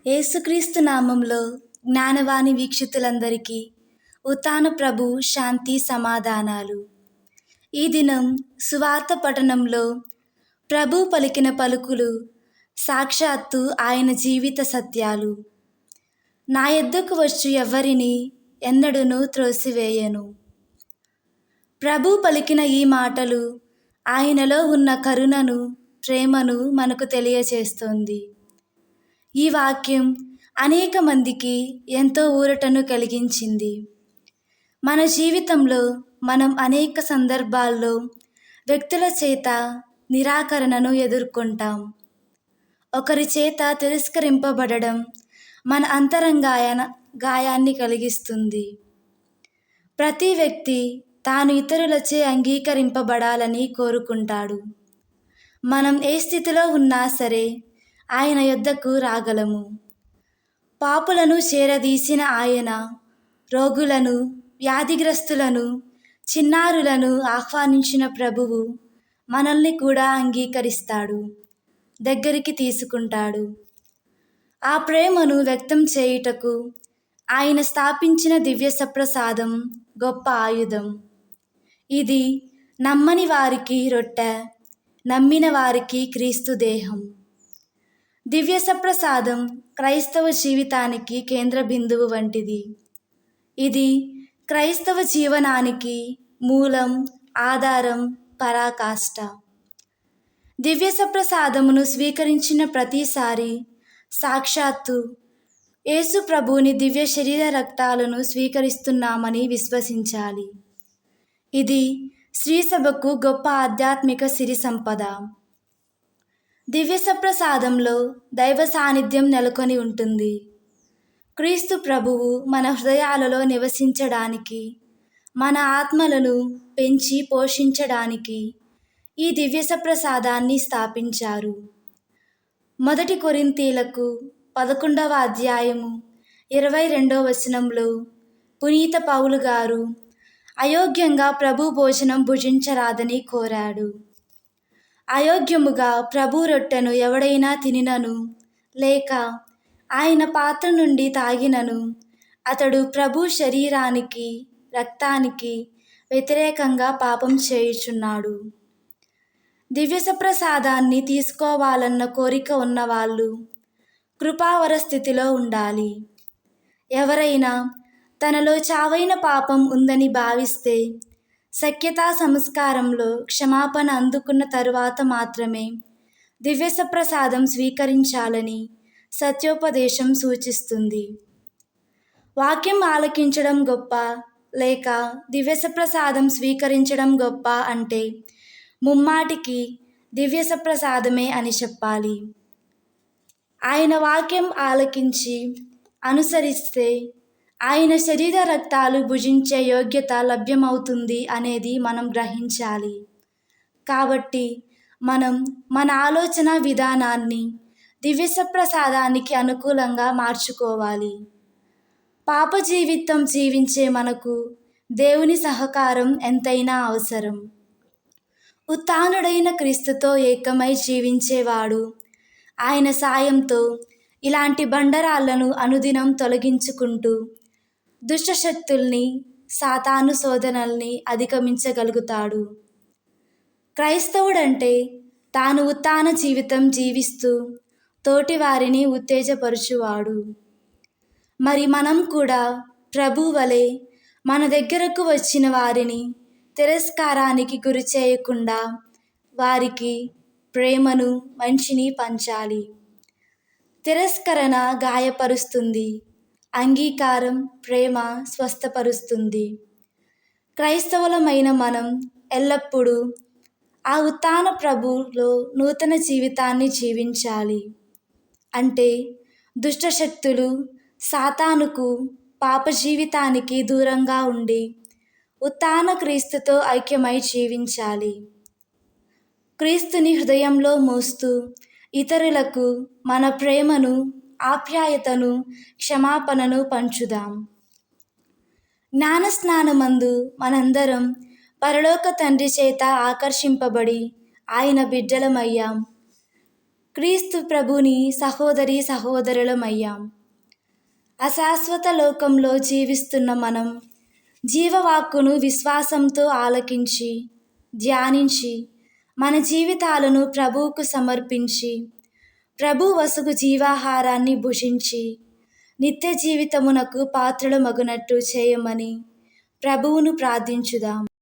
యేసుక్రీస్తు నామంలో జ్ఞానవాణి వీక్షితులందరికీ ఉత్థాన ప్రభు శాంతి సమాధానాలు. ఈ దినం సువార్త పఠనంలో ప్రభు పలికిన పలుకులు సాక్షాత్తు ఆయన జీవిత సత్యాలు. నా యొద్దకు వచ్చు ఎవ్వరిని ఎన్నడూనూ త్రోసివేయను. ప్రభు పలికిన ఈ మాటలు ఆయనలో ఉన్న కరుణను, ప్రేమను మనకు తెలియచేస్తోంది. ఈ వాక్యం అనేక మందికి ఎంతో ఊరటను కలిగించింది. మన జీవితంలో మనం అనేక సందర్భాల్లో వ్యక్తుల చేత నిరాకరణను ఎదుర్కొంటాం. ఒకరి చేత తిరస్కరింపబడడం మన గాయాన్ని కలిగిస్తుంది. ప్రతి వ్యక్తి తాను ఇతరులచే అంగీకరింపబడాలని కోరుకుంటాడు. మనం ఏ స్థితిలో ఉన్నా సరే ఆయన యొద్దకు రాగలము. పాపులను చేరదీసిన ఆయన రోగులను, వ్యాధిగ్రస్తులను, చిన్నారులను ఆహ్వానించిన ప్రభువు మనల్ని కూడా అంగీకరిస్తాడు, దగ్గరికి తీసుకుంటాడు. ఆ ప్రేమను వ్యక్తం చేయుటకు ఆయన స్థాపించిన దివ్య సప్రసాదం గొప్ప ఆయుధం. ఇది నమ్మని వారికి రొట్టె, నమ్మిన వారికి క్రీస్తు దేహం. దివ్య సప్రసాదం క్రైస్తవ జీవితానికి కేంద్ర బిందువు వంటిది. ఇది క్రైస్తవ జీవనానికి మూలం, ఆధారం, పరాకాష్ట. దివ్య సప్రసాదమును స్వీకరించిన ప్రతిసారి సాక్షాత్తు యేసు ప్రభువుని దివ్య శరీర రక్తాలను స్వీకరిస్తున్నామని విశ్వసించాలి. ఇది శ్రీసభకు గొప్ప ఆధ్యాత్మిక సిరి సంపద. దివ్య సప్రసాదంలో దైవ సాన్నిధ్యం నెలకొని ఉంటుంది. క్రీస్తు ప్రభువు మన హృదయాలలో నివసించడానికి, మన ఆత్మలను పెంచి పోషించడానికి ఈ దివ్య సప్రసాదాన్ని స్థాపించారు. 1 కొరింథీలకు 11వ అధ్యాయము 22వ వచనంలో పునీత పౌలు గారు అయోగ్యంగా ప్రభు భోజనం భుజించరాదని కోరాడు. అయోగ్యముగా ప్రభు రొట్టెను ఎవడైనా తినినను, లేక ఆయన పాత్ర నుండి తాగినను అతడు ప్రభు శరీరానికి, రక్తానికి వ్యతిరేకంగా పాపం చేయుచున్నాడు. దివ్య సప్రసాదాన్ని తీసుకోవాలన్న కోరిక ఉన్నవాళ్ళు కృపావర స్థితిలో ఉండాలి. ఎవరైనా తనలో చావైన పాపం ఉందని భావిస్తే సఖ్యతా సంస్కారంలో క్షమాపణ అందుకున్న తరువాత మాత్రమే దివ్య సప్రసాదం స్వీకరించాలని సత్యోపదేశం సూచిస్తుంది. వాక్యం ఆలకించడం గొప్ప, లేక దివ్య సప్రసాదం స్వీకరించడం గొప్ప అంటే ముమ్మాటికి దివ్య సప్రసాదమే అని చెప్పాలి. ఆయన వాక్యం ఆలకించి అనుసరిస్తే ఆయన శరీర రక్తాలు భుజించే యోగ్యత లభ్యమవుతుంది అనేది మనం గ్రహించాలి. కాబట్టి మనం మన ఆలోచన విధానాన్ని దివ్య సప్రసాదానికి అనుకూలంగా మార్చుకోవాలి. పాప జీవితం జీవించే మనకు దేవుని సహకారం ఎంతైనా అవసరం. ఉత్థానుడైన క్రీస్తుతో ఏకమై జీవించేవాడు ఆయన సాయంతో ఇలాంటి బండరాళ్లను అనుదినం తొలగించుకుంటూ దుష్టశక్తుల్ని, సాతాను శోధనల్ని అధిగమించగలుగుతాడు. క్రైస్తవుడంటే తాను ఉత్థాన జీవితం జీవిస్తూ తోటి వారిని ఉత్తేజపరుచువాడు. మరి మనం కూడా ప్రభు వలె మన దగ్గరకు వచ్చిన వారిని తిరస్కారానికి గురి చేయకుండా వారికి ప్రేమను, మంచిని పంచాలి. తిరస్కరణ గాయపరుస్తుంది, అంగీకారం, ప్రేమ స్వస్థపరుస్తుంది. క్రైస్తవులమైన మనం ఎల్లప్పుడూ ఆ ఉత్థాన ప్రభులో నూతన జీవితాన్ని జీవించాలి. అంటే దుష్టశక్తులు, సాతానుకు, పాప జీవితానికి దూరంగా ఉండి ఉత్థాన క్రీస్తుతో ఐక్యమై జీవించాలి. క్రీస్తుని హృదయంలో మోస్తూ ఇతరులకు మన ప్రేమను, ఆప్యాయతను, క్షమాపణను పంచుదాం. జ్ఞానస్నానమందు మనందరం పరలోక తండ్రి చేత ఆకర్షింపబడి ఆయన బిడ్డలమయ్యాం. క్రీస్తు ప్రభుని సహోదరి సహోదరులమయ్యాం. అశాశ్వత లోకంలో జీవిస్తున్న మనం జీవవాక్కును విశ్వాసంతో ఆలకించి ధ్యానించి మన జీవితాలను ప్రభువుకు సమర్పించి ప్రభు వసుగు జీవాహారాన్ని భుజించి నిత్య జీవితమునకు పాత్రలు మగునట్టు చేయమని ప్రభువును ప్రార్థించుదాం.